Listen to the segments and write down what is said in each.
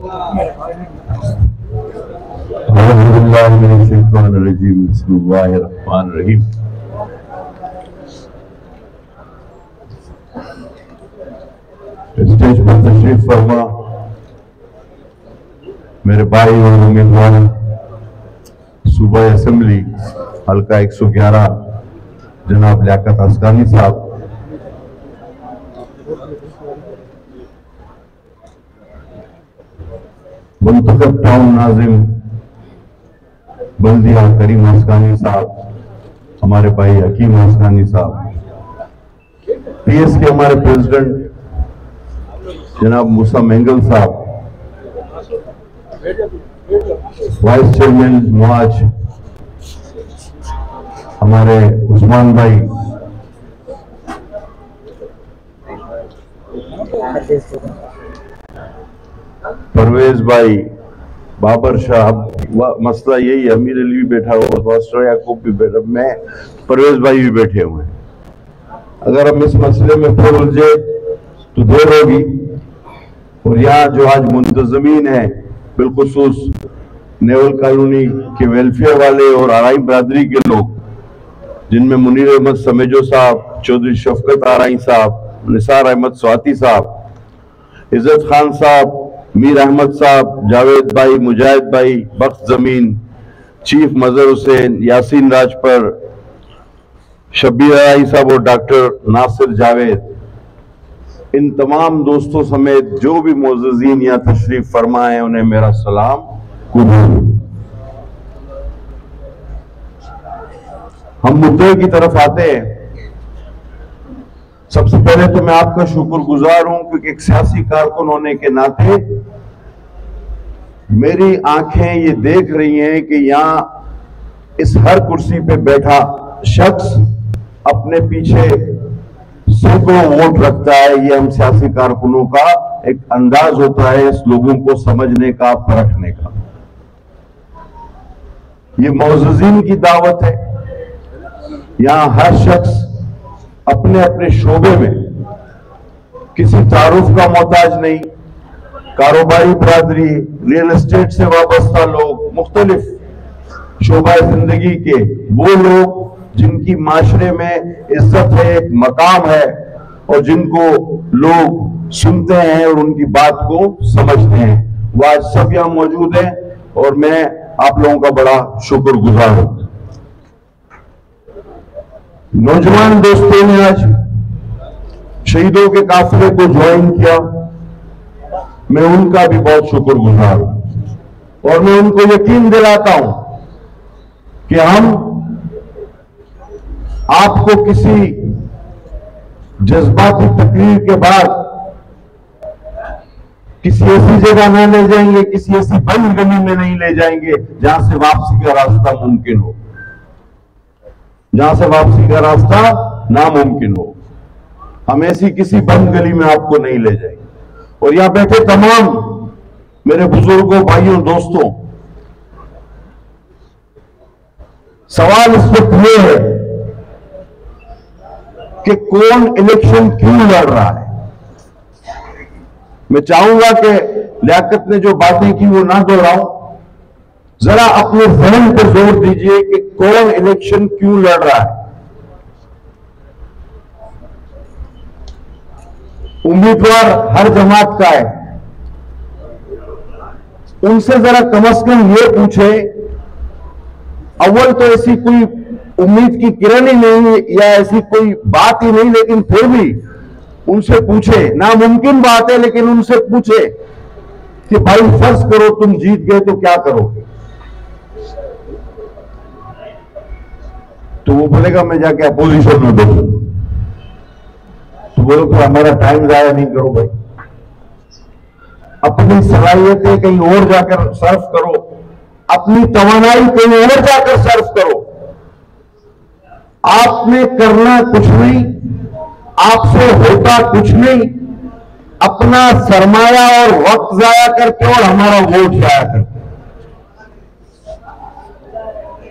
बिस्मिल्लाहिर्रहमानिर्रहीम। स्टेज पर तशरीफ फरमा मेरे भाई और उम्मीदवार सूबा असेंबली हल्का 111 जनाब लियाकत असगानी साहब, मुंतखब टाउन नाजिम बल्दिया करीम असगानी साहब, हमारे भाई हकीम असगानी साहब, पीएस के हमारे प्रेसिडेंट जनाब मूसा मेंगल साहब, वाइस चेयरमैन मुआज हमारे उस्मान भाई, परवेज भाई, बाबर शाह, मसला यही है, अमीर अली भी बैठा हुआ, मास्टर याकूब भी बैठा, मैं परवेज भाई भी बैठे हुए हैं। अगर हम इस मसले में फिर उलझे तो देर होगी। और यहाँ जो आज मुंतजमीन है, बिलखुसूस नेवल कॉलोनी के वेलफेयर वाले और आराई बरादरी के लोग, जिनमें मुनीर अहमद समेजो साहब, चौधरी शफकत आराई साहब, निसार अहमद स्वाति साहब, इज्जत खान साहब, मीर अहमद साहब, जावेद भाई, मुजाहिद भाई, बख्त जमीन, चीफ मजहर हुसैन, यासीन राजपर, शब्बीर आराई साहब और डॉक्टर नासिर जावेद, इन तमाम दोस्तों समेत जो भी मोअज़्ज़ज़ीन यहाँ तशरीफ फरमा है, उन्हें मेरा सलाम कबूल। हम मुद्दे की तरफ आते हैं। सबसे पहले तो मैं आपका शुक्रगुजार हूं, क्योंकि एक सियासी कारकुन होने के नाते मेरी आंखें ये देख रही हैं कि यहां इस हर कुर्सी पे बैठा शख्स अपने पीछे सैकड़ों वोट रखता है। ये हम सियासी कारकुनों का एक अंदाज होता है इस लोगों को समझने का, परखने का। ये मुअज़्ज़ज़ीन की दावत है। यहां हर शख्स अपने अपने शोबे में किसी तारुफ का मोहताज नहीं। कारोबारी बरादरी, रियल एस्टेट से वाबस्ता लोग, मुख्तलिफ शोबा जिंदगी के वो लोग जिनकी माशरे में इज्जत है, एक मकाम है, और जिनको लोग सुनते हैं और उनकी बात को समझते हैं, वो आज सब यहां मौजूद हैं और मैं आप लोगों का बड़ा शुक्रगुजार हूं। नौजवान दोस्तों ने आज शहीदों के काफिले को ज्वाइन किया, मैं उनका भी बहुत शुक्रगुजार हूं और मैं उनको यकीन दिलाता हूं कि हम आपको किसी जज्बाती तकरीर के बाद किसी ऐसी जगह न ले जाएंगे, किसी ऐसी बंद गली में नहीं ले जाएंगे जहां से वापसी का रास्ता मुमकिन हो, जहां से वापसी का रास्ता नामुमकिन हो। हम ऐसी किसी बंद गली में आपको नहीं ले जाएंगे। और यहां बैठे तमाम मेरे बुजुर्गों, भाइयों, दोस्तों, सवाल इस वक्त यह है कि कौन इलेक्शन क्यों लड़ रहा है। मैं चाहूंगा कि लियाकत ने जो बातें की वो ना दोहराऊं, जरा अपने जहन पर जोर दीजिए कि कौन इलेक्शन क्यों लड़ रहा है। उम्मीदवार हर जमात का है, उनसे जरा कम से कम ये पूछे, अव्वल तो ऐसी कोई उम्मीद की किरण ही नहीं या ऐसी कोई बात ही नहीं, लेकिन फिर भी उनसे पूछे, नामुमकिन बात है लेकिन उनसे पूछे कि भाई फर्ज करो तुम जीत गए तो क्या करोगे। तो वो बोलेगा मैं जाके अपोजिशन में बैठूं। तो बोलो तो हमारा टाइम जाया नहीं करो भाई, अपनी सलाहियतें कहीं और जाकर सर्व करो, अपनी तवानाई कहीं और जाकर सर्व करो। आपने करना कुछ नहीं, आपसे होता कुछ नहीं, अपना सरमाया और वक्त जाया करके और हमारा वोट जाया करके।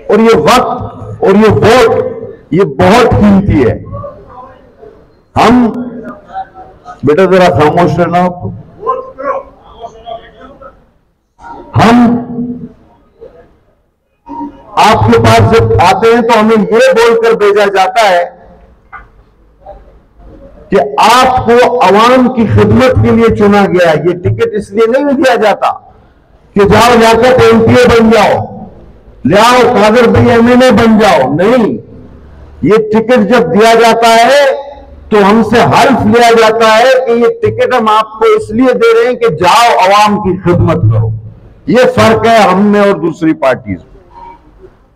और ये वक्त और ये वोट ये बहुत कीमती है। हम बेटा जरा खामोश रहना, हम आपके पास जब आते हैं तो हमें यह बोलकर भेजा जाता है कि आपको अवाम की खिदमत के लिए चुना गया है। ये टिकट इसलिए नहीं दिया जाता कि जाओ लियाकत एमपीए बन जाओ, ले आओ कादर भाई एमएलए बन जाओ। नहीं, ये टिकट जब दिया जाता है तो हमसे हल्फ लिया जाता है कि ये टिकट हम आपको इसलिए दे रहे हैं कि जाओ अवाम की खिदमत करो। ये फर्क है हम में और दूसरी पार्टीज में।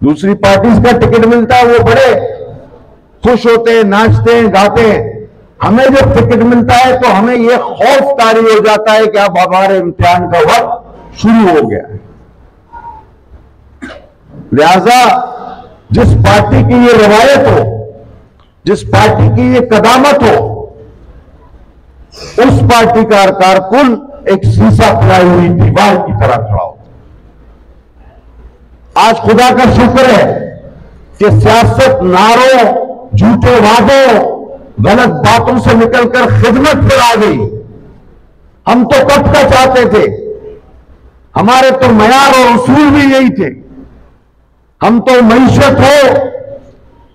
दूसरी पार्टीज का टिकट मिलता है वो बड़े खुश होते हैं, नाचते हैं, गाते हैं। हमें जब टिकट मिलता है तो हमें यह खौफ तारी हो जाता है कि अब हमारे इम्तिहान का वक्त शुरू हो गया है। लिहाजा जिस पार्टी की ये रवायत हो, जिस पार्टी की ये कदामत हो, उस पार्टी का कारकुन एक शीशा फैलाई हुई दीवार की तरह खड़ा हो। आज खुदा का शुक्र है कि सियासत नारों, झूठे वादों, गलत बातों से निकलकर खिदमत पर आ गई। हम तो कब का चाहते थे, हमारे तो मयार और उसूल भी यही थे। हम तो मईशत हो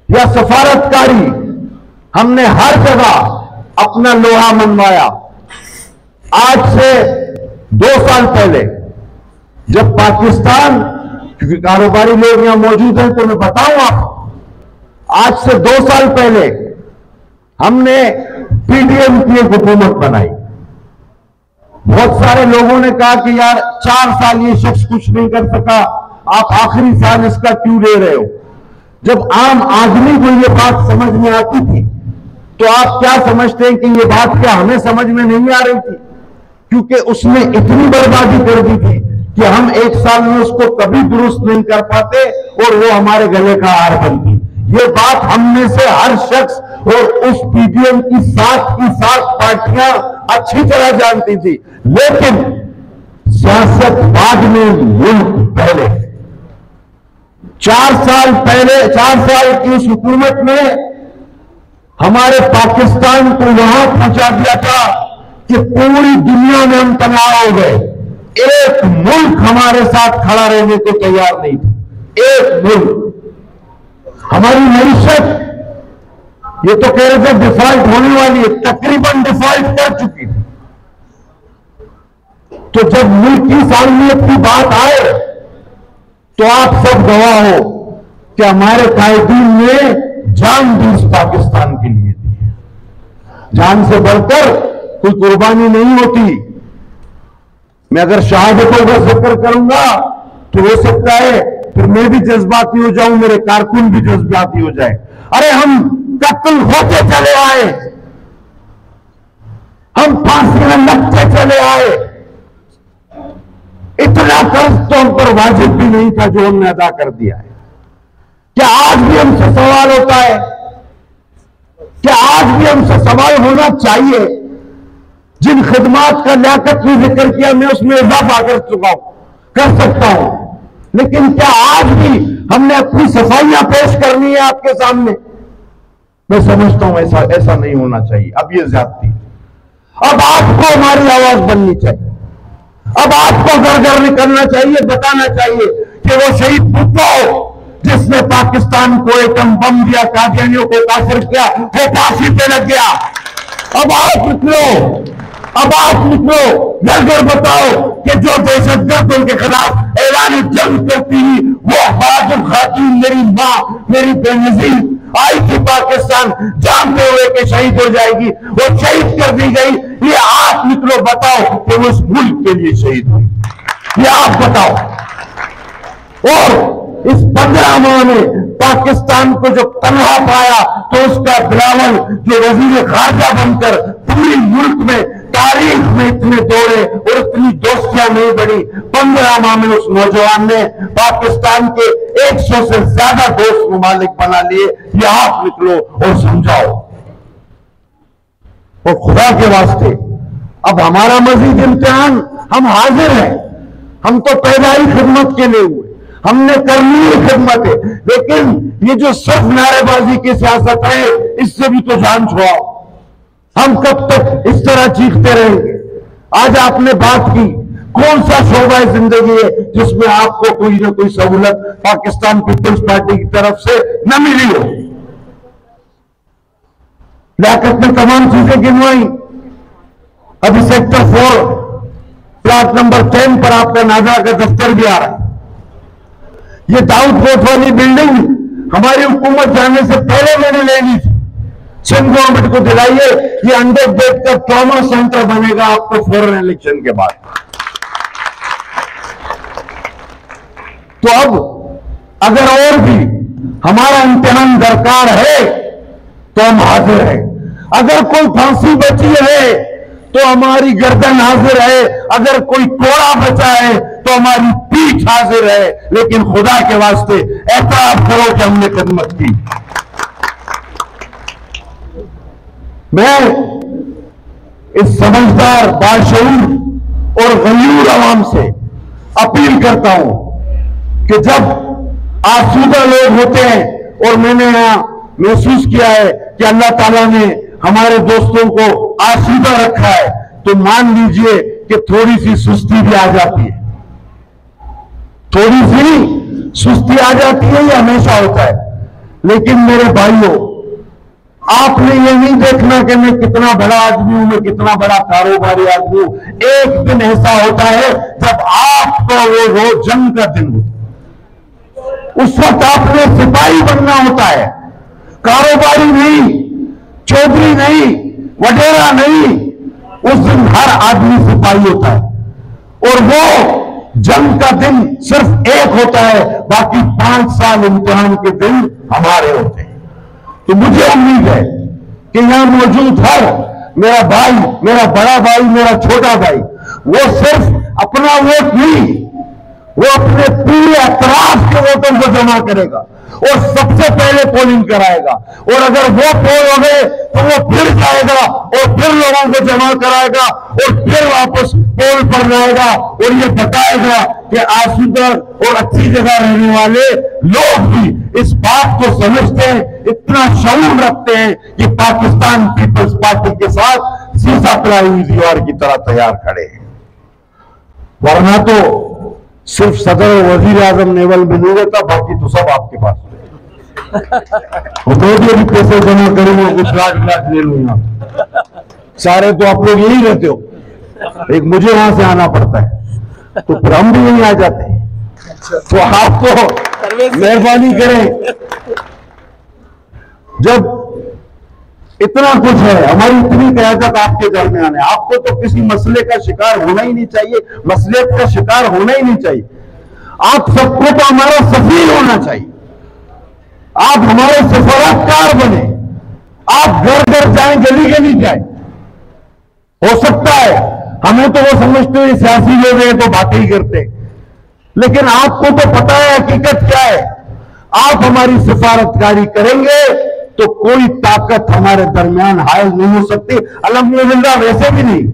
या सफारतकारी, हमने हर जगह अपना लोहा मनवाया। आज से 2 साल पहले जब पाकिस्तान, क्योंकि कारोबारी लोग यहां मौजूद हैं तो मैं बताऊं आपको, आज से 2 साल पहले हमने पीडीएम की एक हुकूमत बनाई। बहुत सारे लोगों ने कहा कि यार 4 साल ये शख्स कुछ नहीं कर सका, आप आखिरी साल इसका क्यों ले रहे हो। जब आम आदमी को ये बात समझ में आती थी तो आप क्या समझते हैं कि ये बात क्या हमें समझ में नहीं आ रही थी? क्योंकि उसने इतनी बर्बादी कर दी थी कि हम 1 साल में उसको कभी दुरुस्त नहीं कर पाते और वो हमारे गले का हार बनती। ये बात हम में से हर शख्स और उस पीडीएम की 7 पार्टियां अच्छी तरह जानती थी। लेकिन सियासत बाद में, मुल्क पहले। 4 साल की उस हुकूमत ने हमारे पाकिस्तान को वहां पहुंचा दिया था कि पूरी दुनिया में हम तनाव हो गए। एक मुल्क हमारे साथ खड़ा रहने को तैयार नहीं था। एक मुल्क, हमारी मईशत, ये तो कह रहे थे डिफॉल्ट होने वाली है, तकरीबन डिफॉल्ट कर चुकी थी। तो जब मुल्क की सालमियत की बात आए तो आप सब गवाह हो कि हमारे कायदीन ने जान दी इस पाकिस्तान के लिए दी। जान से बढ़कर कोई कुर्बानी नहीं होती। मैं अगर शहादतों का जिक्र करूंगा तो हो सकता है फिर मैं भी जज्बाती हो जाऊं, मेरे कारकुन भी जज्बाती हो जाए। अरे हम कत्ल होते चले आए, हम फांसी में लगते चले आए। इतना कर्ज तो हम पर वाजिब भी नहीं था जो हमने अदा कर दिया है। क्या आज भी हमसे सवाल होता है? क्या आज भी हमसे सवाल होना चाहिए? जिन खिदमात का लियाकत में जिक्र किया मैं उसमें इजाफा कर चुका हूं, कर सकता हूं, लेकिन क्या आज भी हमने अपनी सफाइयां पेश करनी है आपके सामने? मैं समझता हूं ऐसा नहीं होना चाहिए। अब ये ज्यादती, अब आपको हमारी आवाज बननी चाहिए। अब आपको घर घर निकलना चाहिए, बताना चाहिए कि वो शहीद भुट्टो जिसने पाकिस्तान को एटम बम दिया, कादियानियों को काफिर किया, वो फांसी पे लग गया। अब आप निकलो, अब आप निकलो, घर घर बताओ कि जो दहशतगर्द उनके खिलाफ ऐलान जंग करती हुई वो बहादुर खातून, मेरी मां, मेरी बेनजीर आई थी पाकिस्तान, जानते हुए कि शहीद हो जाएगी, वो शहीद कर दी गई। ये आप निकलो, बताओ कि वो उस मुल्क के लिए शहीद हुई। ये आप बताओ। और इस 15 माह में पाकिस्तान को जब तनहा पाया तो उसका बिलावल जो वजीर खारजा बनकर पूरी मुल्क में तारीख में इतने दौड़े और इतनी दोस्तियां नहीं बढ़ी। 15 माह में उस नौजवान ने पाकिस्तान के 100 से ज्यादा दोस्त ममालिक बना लिए। ये आप निकलो और समझाओ। और खुदा के वास्ते अब हमारा मजीद इम्तिहान, हम हाजिर हैं। हम तो पैदा ही खिदमत के लिए हुए, हमने करनी है खिदमत है, लेकिन ये जो सिर्फ नारेबाजी की सियासत है इससे भी तो जान छुड़ाओ। हम कब तक इस तरह चीखते रहेंगे? आज आपने बात की कौन सा शोभा जिंदगी है जिसमें आपको कोई ना कोई सहूलत पाकिस्तान पीपल्स पार्टी की तरफ से न मिली हो? लियाकत ने तमाम चीजें गिनवाई। अभी सेक्टर 4 प्लाट नंबर 10 पर आपका नाजा का दफ्तर भी आ रहा है। ये दाऊद कोट वाली बिल्डिंग हमारी हुकूमत जाने से पहले मैंने लेनी थी। सिंध गवर्नमेंट को दिलाइए, ये अंडर बेड का ट्रॉमा सेंटर बनेगा आपको फॉरन इलेक्शन के बाद। तो अब अगर और भी हमारा इम्तिहान दरकार है तो हम हाजिर हैं। अगर कोई फांसी बची है तो हमारी गर्दन हाजिर है, अगर कोई कोड़ा बचा है तो हमारी पीठ हाजिर है। लेकिन खुदा के वास्ते एतराफ करो कि हमने खिदमत की। मैं इस समझदार, बाशऊर और गयूर अवाम से अपील करता हूं कि जब आसूदा लोग होते हैं, और मैंने यहां महसूस किया है कि अल्लाह ताला ने हमारे दोस्तों को आसूदा रखा है, तो मान लीजिए कि थोड़ी सी सुस्ती भी आ जाती है। थोड़ी सी सुस्ती आ जाती है, ये हमेशा होता है। लेकिन मेरे भाइयों, आपने ये नहीं देखना कि मैं कितना बड़ा आदमी हूं, मैं कितना बड़ा कारोबारी आदमी हूं। एक दिन ऐसा होता है जब आपका वो रोज जंग का दिन होता है। उस वक्त आपने सिपाही बनना होता है, कारोबारी नहीं, चौधरी नहीं, वडेरा नहीं। उस दिन हर आदमी सिपाही होता है, और वो जंग का दिन सिर्फ एक होता है, बाकी 5 साल इम्तिहान के दिन हमारे होते हैं। तो मुझे उम्मीद है कि यहां मौजूद हर मेरा भाई, मेरा बड़ा भाई, मेरा छोटा भाई, वो सिर्फ अपना वोट नहीं, वो अपने पूरे अतराफ के वोटों को जमा करेगा और सबसे पहले पोलिंग कराएगा। और अगर वो पोल हो गए तो वो फिर जाएगा और फिर लोगों को जमा कराएगा और फिर वापस पोल पर जाएगा और ये बताएगा कि आसूदा और अच्छी जगह रहने वाले लोग भी इस बात को समझते हैं, इतना शऊर रखते हैं कि पाकिस्तान पीपल्स पार्टी के साथ सीसा पिलाई हुई दीवार की तरह तैयार खड़े हैं। वरना तो सिर्फ सदर और वजीर आजम नेवल में नहीं रहता, बाकी तो सब आपके पास मैं भी अभी पैसे जमा करूंगा, कुछ लाख ले लूंगा। सारे तो आप लोग यही रहते हो, एक मुझे वहां से आना पड़ता है, तो फिर हम भी यहीं आ जाते हैं। तो आप तो मेहरबानी करें, जब इतना कुछ है, हमारी इतनी क़यादत आपके दरमियान है, आपको तो किसी मसले का शिकार होना ही नहीं चाहिए, मसलियत का शिकार होना ही नहीं चाहिए। आप सबको तो हमारा सफीर होना चाहिए, आप हमारे सफारतकार बने, आप घर घर जाएं, गली गली जाएं। हो सकता है हमें तो वो समझते हैं सियासी लोग हैं तो बातें ही करते, लेकिन आपको तो पता है हकीकत क्या है। आप हमारी सिफारतकारी करेंगे तो कोई ताकत हमारे दरमियान हायल नहीं हो सकती। अल्हम्दुलिल्लाह वैसे भी नहीं।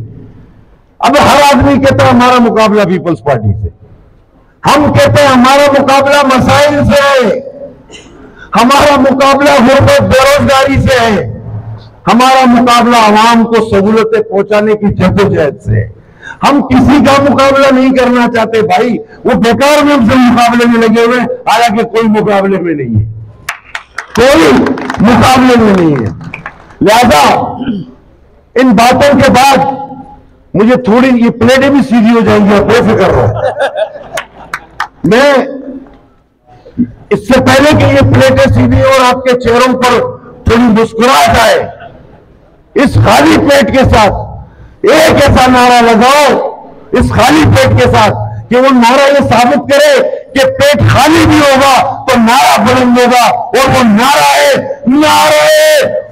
अब हर आदमी कहता है हमारा मुकाबला पीपल्स पार्टी से, हम कहते हैं हमारा मुकाबला मसाइल से है, हमारा मुकाबला गुर्बत बेरोजगारी से है, हमारा मुकाबला आवाम को सहूलतें पहुंचाने की जद्दोजहद से है। हम किसी का मुकाबला नहीं करना चाहते भाई, वो बेकार में हमसे मुकाबले में लगे हुए, हालांकि कोई मुकाबले में नहीं है, कोई मुकाबले में नहीं है। लिहाजा इन बातों के बाद मुझे थोड़ी ये प्लेटें भी सीधी हो जाएंगी, आप बेफिक्र रहो। मैं इससे पहले कि ये प्लेटें सीधी और आपके चेहरों पर थोड़ी मुस्कुराहट आए, इस खाली पेट के साथ एक ऐसा नारा लगाओ, इस खाली पेट के साथ, कि वो नारा ये साबित करे कि पेट खाली भी होगा तो नारा बुलंद होगा, और वो नारा है नारे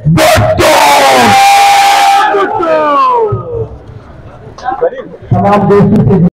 भुट्टो। तमाम दोस्तों